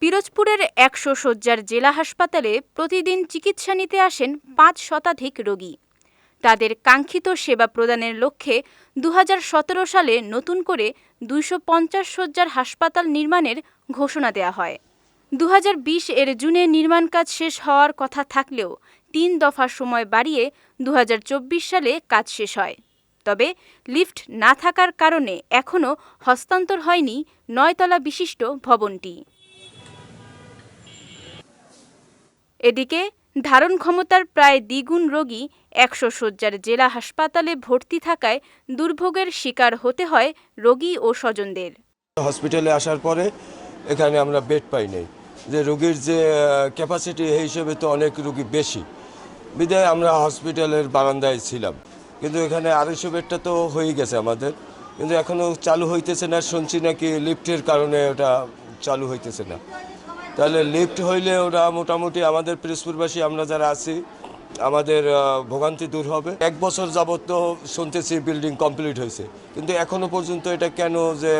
পিরোজপুরের ১০০ শয্যার জেলা হাসপাতালে প্রতিদিন চিকিৎসা নিতে আসেন ৫ শতাধিক রোগী। তাদের কাঙ্ক্ষিত সেবা প্রদানের লক্ষ্যে ২০১৭ সালে নতুন করে ২৫০ শয্যার হাসপাতাল নির্মাণের ঘোষণা দেওয়া হয়। ২০২০ এর জুনে নির্মাণ কাজ শেষ হওয়ার কথা থাকলেও ৩ দফা সময় বাড়িয়ে ২০২৪ সালে কাজ শেষ হয়। তবে লিফট না থাকার কারণে এখনও হস্তান্তর হয়নি ৯ তলা বিশিষ্ট ভবনটি। এদিকে ধারণ ক্ষমতার প্রায় দ্বিগুণ রোগী ১০০ শয্যার জেলা হাসপাতালে ভর্তি থাকায় দুর্ভোগের শিকার হতে হয় রোগী ও স্বজনদের। হসপিটালে আসার পরে এখানে আমরা বেড পাই নাই, যে রোগীর যে ক্যাপাসিটি এই হিসেবে তো অনেক রোগী বেশি, বিধায় আমরা হসপিটালের বারান্দায় ছিলাম। কিন্তু এখানে ২৫০ বেডটা তো হয়ে গেছে আমাদের, কিন্তু এখনও চালু হইতেছে না। শুনছি নাকি লিফটের কারণে ওটা চালু হইতেছে না। তাহলে লিফট হইলে ওরা মোটামুটি আমাদের পিরোজপুরবাসী আমরা যারা আছি আমাদের ভোগান্তি দূর হবে। ১ বছর যাবত তো শুনতেছি বিল্ডিং কমপ্লিট হয়েছে, কিন্তু এখনো পর্যন্ত এটা কেন যে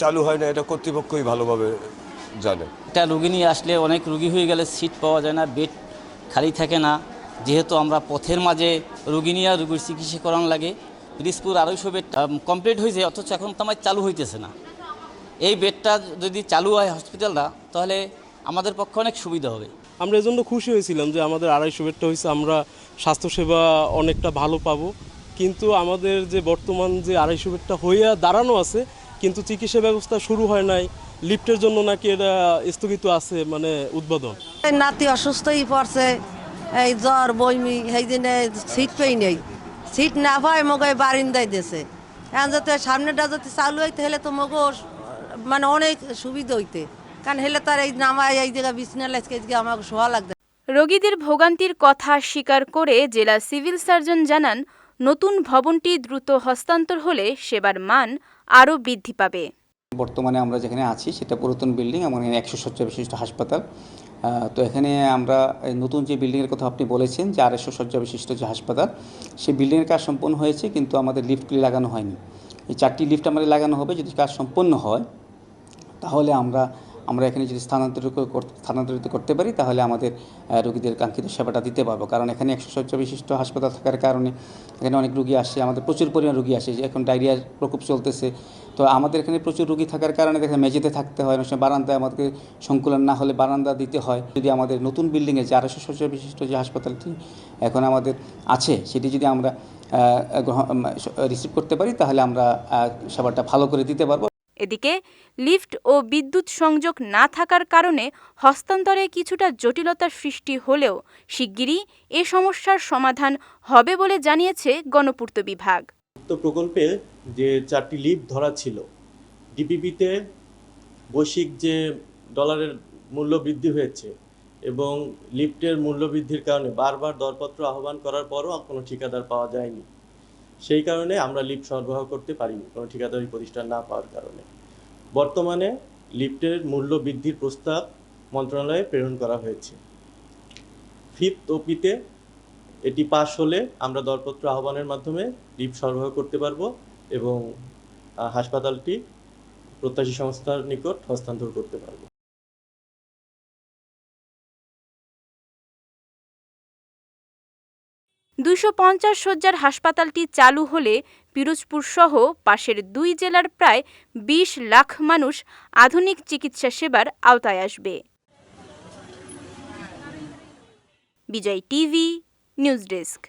চালু হয় না এটা কর্তৃপক্ষই ভালোভাবে জানে। একটা রুগী নিয়ে আসলে অনেক রুগী হয়ে গেলে সিট পাওয়া যায় না, বেড খালি থাকে না। যেহেতু আমরা পথের মাঝে রুগী নিয়ে রুগীর চিকিৎসা করানো লাগে। পিরোজপুর ২৫০ বেড কমপ্লিট হয়েছে, অথচ এখন তো আমার চালু হইতেছে না। এই বেডটা যদি চালু হয় হসপিটালটা, তাহলে আমাদের পক্ষে অনেক সুবিধা হবে। আমরা এজন্য খুশি হয়েছিলাম যে আমাদের ২৫০ বেডটা হয়েছে, আমরা স্বাস্থ্যসেবা অনেকটা ভালো পাবো। কিন্তু আমাদের যে বর্তমান যে ২৫০ বেডটা হইয়া দাঁড়ানো আছে, কিন্তু চিকিৎসা ব্যবস্থা শুরু হয় নাই। লিফটের জন্য নাকি এটা স্থগিত আছে, মানে উদ্বোধন। নাতি অসুস্থই পড়ছে, এই জ্বর বইমি, সেই দিনে সিট পেই নেই। সিট না পায় মগে বারিন্দায় দিয়েছে। এখন যাতে সামনেটা যদি চালু হইতে হলে তো মগো মানে অনেক সুবিধা হইতে, কারণ হেলে তার এই নামায় এই জায়গায় বিছনা লাগছে, আমাকে শোয়া লাগবে। রোগীদের ভোগান্তির কথা স্বীকার করে জেলা সিভিল সার্জন জানান, নতুন ভবনটি দ্রুত হস্তান্তর হলে সেবার মান আরও বৃদ্ধি পাবে। বর্তমানে আমরা যেখানে আছি সেটা পুরাতন বিল্ডিং, আমার ১০০ শয্যা বিশিষ্ট হাসপাতাল। তো এখানে আমরা নতুন যে বিল্ডিংয়ের কথা আপনি বলেছেন, যে ২৫০ শয্যা বিশিষ্ট যে হাসপাতাল, সেই বিল্ডিংয়ের কাজ সম্পন্ন হয়েছে, কিন্তু আমাদের লিফটগুলি লাগানো হয়নি। এই ৪টি লিফট আমাদের লাগানো হবে। যদি কাজ সম্পন্ন হয় তাহলে আমরা এখানে যদি স্থানান্তরিত করতে পারি, তাহলে আমাদের রোগীদের কাঙ্ক্ষিত সেবাটা দিতে পারবো। কারণ এখানে ১০০ শয্যা বিশিষ্ট হাসপাতাল থাকার কারণে এখানে অনেক রোগী আসে, আমাদের প্রচুর পরিমাণ রোগী আসে। এখন ডায়রিয়ার প্রকোপ চলতেছে, তো আমাদের এখানে প্রচুর রোগী থাকার কারণে দেখেন মেঝেতে থাকতে হয়, অনেক সময় বারান্দায় আমাদেরকে সংকুলন না হলে বারান্দা দিতে হয়। যদি আমাদের নতুন বিল্ডিংয়ে যে ২৫০ শয্যা বিশিষ্ট যে হাসপাতালটি এখন আমাদের আছে, সেটি যদি আমরা রিসিভ করতে পারি, তাহলে আমরা সেবাটা ভালো করে দিতে পারবো। এদিকে লিফট ও বিদ্যুৎ সংযোগ না থাকার কারণে হস্তান্তরে কিছুটা জটিলতার সৃষ্টি হলেও শিগগিরই এ সমস্যার সমাধান হবে বলে জানিয়েছে গণপূর্ত বিভাগ। প্রকল্পে যে ৪টি লিফট ধরা ছিল, ডিপিপিতে বৈশ্বিক যে ডলারের মূল্য বৃদ্ধি হয়েছে এবং লিফটের মূল্য বৃদ্ধির কারণে বারবার দরপত্র আহ্বান করার পরও কোনো ঠিকাদার পাওয়া যায়নি। সেই কারণে আমরা লিফট সরবরাহ করতে পারিনি, কোনো ঠিকাদারি প্রতিষ্ঠান না পাওয়ার কারণে। বর্তমানে লিফটের মূল্য বৃদ্ধির প্রস্তাব মন্ত্রণালয়ে প্রেরণ করা হয়েছে। 5th OP-তে এটি পাশ হলে আমরা দরপত্র আহ্বানের মাধ্যমে লিফট সরবরাহ করতে পারবো এবং হাসপাতালটি প্রত্যাশী সংস্থার নিকট হস্তান্তর করতে পারবো। ২৫০ শয্যার হাসপাতালটি চালু হলে পিরোজপুর সহ পাশের ২ জেলার প্রায় ২০ লাখ মানুষ আধুনিক চিকিৎসা সেবার আওতায় আসবে। বিজয় টিভি নিউজ ডেস্ক।